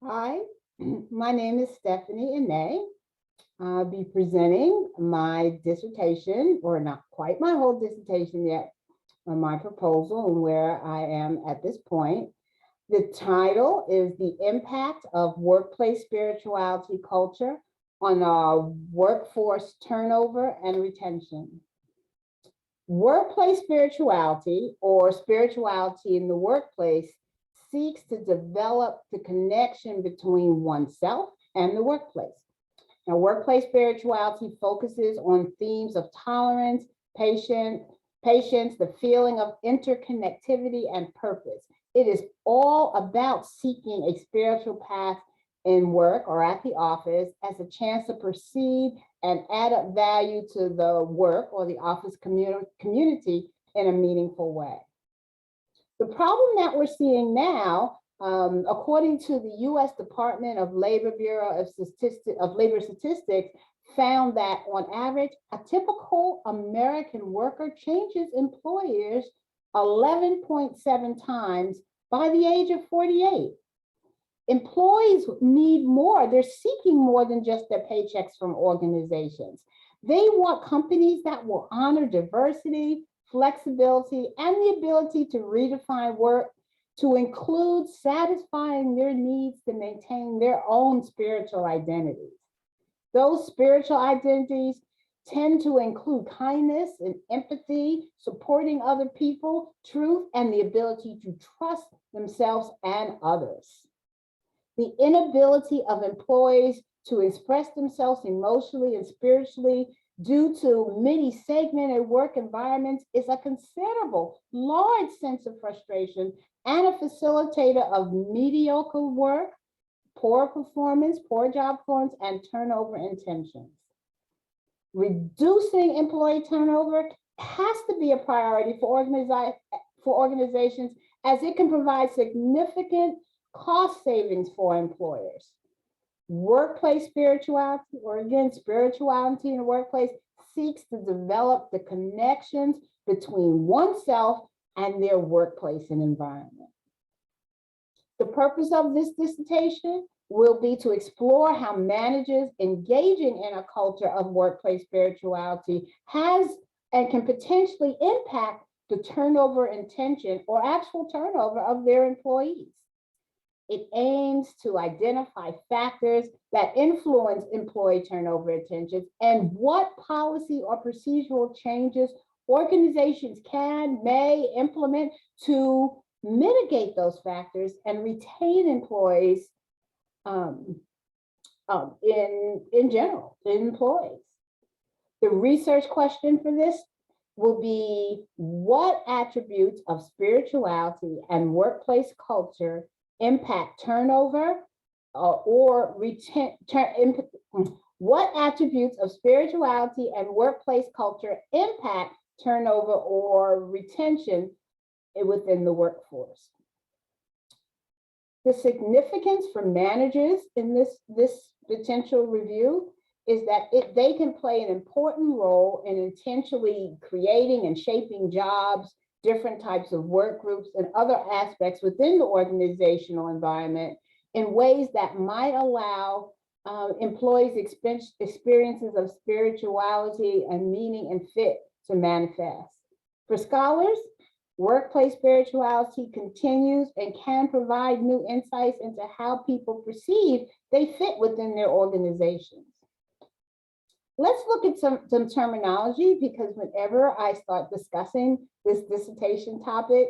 Hi, my name is Stephanie Ine. I'll be presenting my dissertation, or not quite my whole dissertation yet, on my proposal and where I am at this point. The title is The Impact of Workplace Spirituality Culture on our Workforce Turnover and Retention. Workplace spirituality, or spirituality in the workplace, seeks to develop the connection between oneself and the workplace. Now, workplace spirituality focuses on themes of tolerance, patience, the feeling of interconnectivity, and purpose. It is all about seeking a spiritual path in work or at the office as a chance to perceive and add up value to the work or the office community in a meaningful way. The problem that we're seeing now, according to the U.S. Department of Labor Bureau of Labor Statistics, found that on average, a typical American worker changes employers 11.7 times by the age of 48. Employees need more. They're seeking more than just their paychecks from organizations. They want companies that will honor diversity, flexibility, and the ability to redefine work to include satisfying their needs to maintain their own spiritual identities. Those spiritual identities tend to include kindness and empathy, supporting other people, truth, and the ability to trust themselves and others. The inability of employees to express themselves emotionally and spiritually due to many segmented work environments is a considerable, large sense of frustration and a facilitator of mediocre work, poor performance, poor job performance, and turnover intentions. Reducing employee turnover has to be a priority for organizations as it can provide significant cost savings for employers. Workplace spirituality, or again, spirituality in the workplace, seeks to develop the connections between oneself and their workplace and environment. The purpose of this dissertation will be to explore how managers engaging in a culture of workplace spirituality has and can potentially impact the turnover intention or actual turnover of their employees. It aims to identify factors that influence employee turnover intentions and what policy or procedural changes organizations may implement to mitigate those factors and retain employees in general, employees. The research question for this will be, what attributes of spirituality and workplace culture impact turnover or what attributes of spirituality and workplace culture impact turnover or retention within the workforce? The significance for managers in this potential review is that they can play an important role in intentionally creating and shaping jobs, different types of work groups, and other aspects within the organizational environment in ways that might allow employees' experiences of spirituality and meaning and fit to manifest. For scholars, workplace spirituality continues and can provide new insights into how people perceive they fit within their organizations. Let's look at some terminology, because whenever I start discussing this dissertation topic,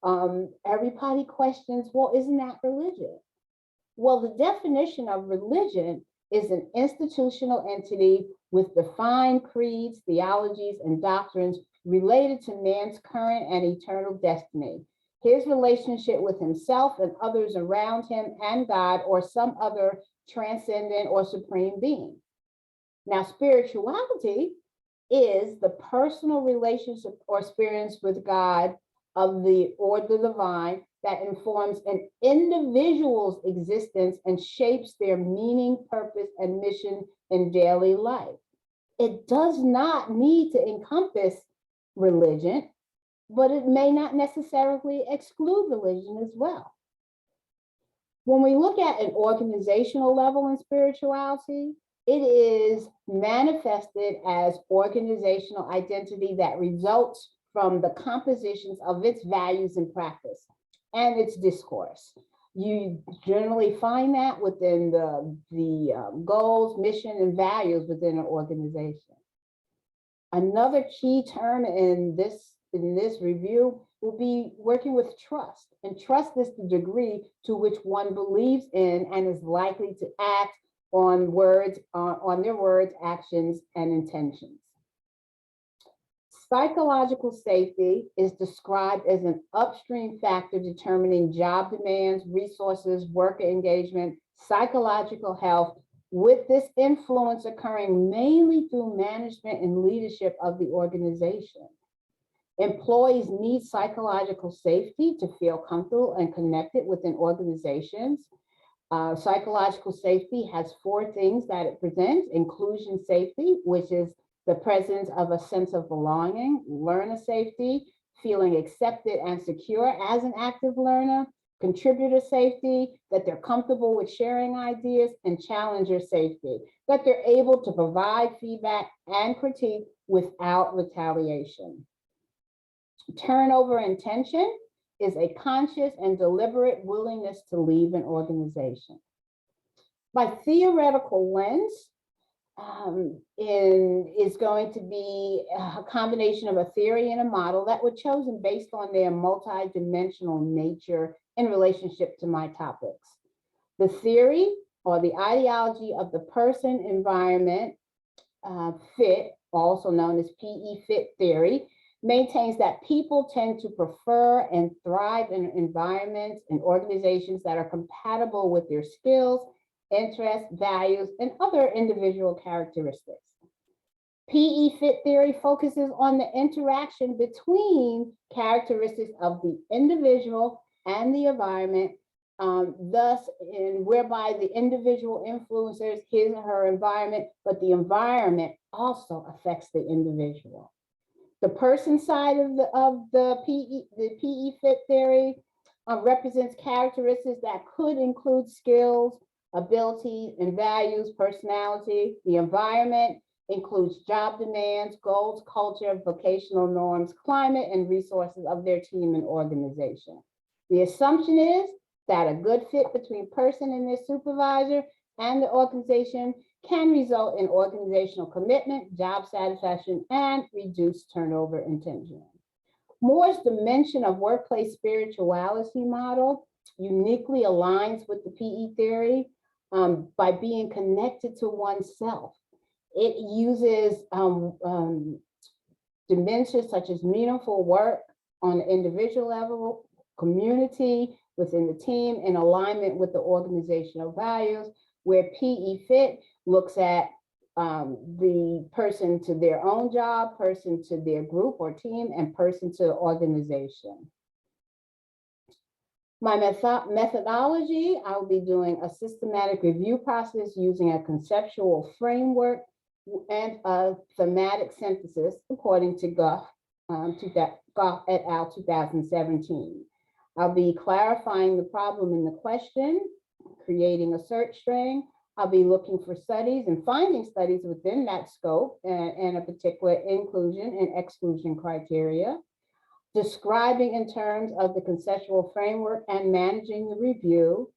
everybody questions, well, isn't that religion? Well, the definition of religion is an institutional entity with defined creeds, theologies, and doctrines related to man's current and eternal destiny, his relationship with himself and others around him and God or some other transcendent or supreme being. Now, spirituality is the personal relationship or experience with God or the divine that informs an individual's existence and shapes their meaning, purpose, and mission in daily life. It does not need to encompass religion, but it may not necessarily exclude religion as well. When we look at an organizational level in spirituality, it is manifested as organizational identity that results from the compositions of its values and practice and its discourse. You generally find that within the goals, mission, and values within an organization. Another key term in this review will be working with trust. And trust is the degree to which one believes in and is likely to act on their words, actions, and intentions. Psychological safety is described as an upstream factor determining job demands, resources, worker engagement, psychological health, with this influence occurring mainly through management and leadership of the organization. Employees need psychological safety to feel comfortable and connected within organizations. Psychological safety has 4 things that it presents: inclusion safety, which is the presence of a sense of belonging; learner safety, feeling accepted and secure as an active learner; contributor safety, that they're comfortable with sharing ideas; and challenger safety, that they're able to provide feedback and critique without retaliation. Turnover intention is a conscious and deliberate willingness to leave an organization. My theoretical lens is going to be a combination of a theory and a model that were chosen based on their multidimensional nature in relationship to my topics. The theory, or the ideology, of the person environment fit, also known as PE fit theory, maintains that people tend to prefer and thrive in environments and organizations that are compatible with their skills, interests, values, and other individual characteristics. PE fit theory focuses on the interaction between characteristics of the individual and the environment, whereby the individual influences his or her environment, but the environment also affects the individual. The person side of the PE fit theory represents characteristics that could include skills, abilities, and values, personality. The environment includes job demands, goals, culture, vocational norms, climate, and resources of their team and organization. The assumption is that a good fit between person and their supervisor and the organization can result in organizational commitment, job satisfaction, and reduced turnover intention. Moore's dimension of workplace spirituality model uniquely aligns with the PE theory by being connected to oneself. It uses dimensions such as meaningful work on the individual level, community within the team, in alignment with the organizational values, where PE fit looks at the person to their own job, person to their group or team, and person to the organization. My methodology, I'll be doing a systematic review process using a conceptual framework and a thematic synthesis according to Goff et al. 2017. I'll be clarifying the problem in the question, creating a search string. I'll be looking for studies and finding studies within that scope and a particular inclusion and exclusion criteria, describing in terms of the conceptual framework and managing the review,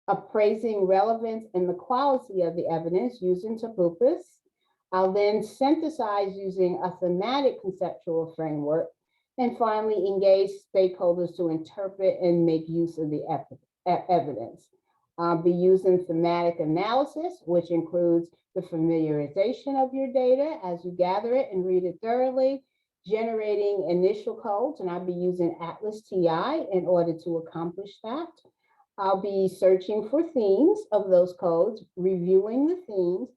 appraising relevance and the quality of the evidence using Tapupis. I'll then synthesize using a thematic conceptual framework, and finally engage stakeholders to interpret and make use of the evidence. I'll be using thematic analysis, which includes the familiarization of your data as you gather it and read it thoroughly, generating initial codes, and I'll be using Atlas TI in order to accomplish that. I'll be searching for themes of those codes, reviewing the themes,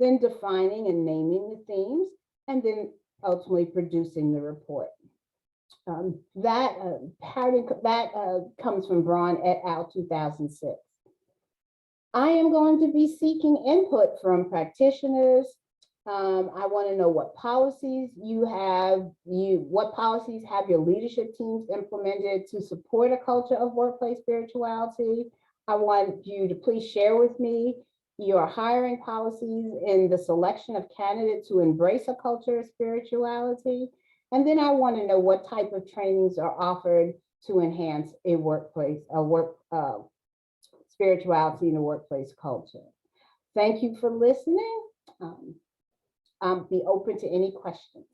then defining and naming the themes, and then ultimately producing the report. That comes from Braun et al. 2006. I am going to be seeking input from practitioners. I want to know what policies you have, what policies have your leadership teams implemented to support a culture of workplace spirituality. I want you to please share with me your hiring policies in the selection of candidates who embrace a culture of spirituality. And then I want to know what type of trainings are offered to enhance a workplace, spirituality in the workplace culture. Thank you for listening. I'll be open to any questions.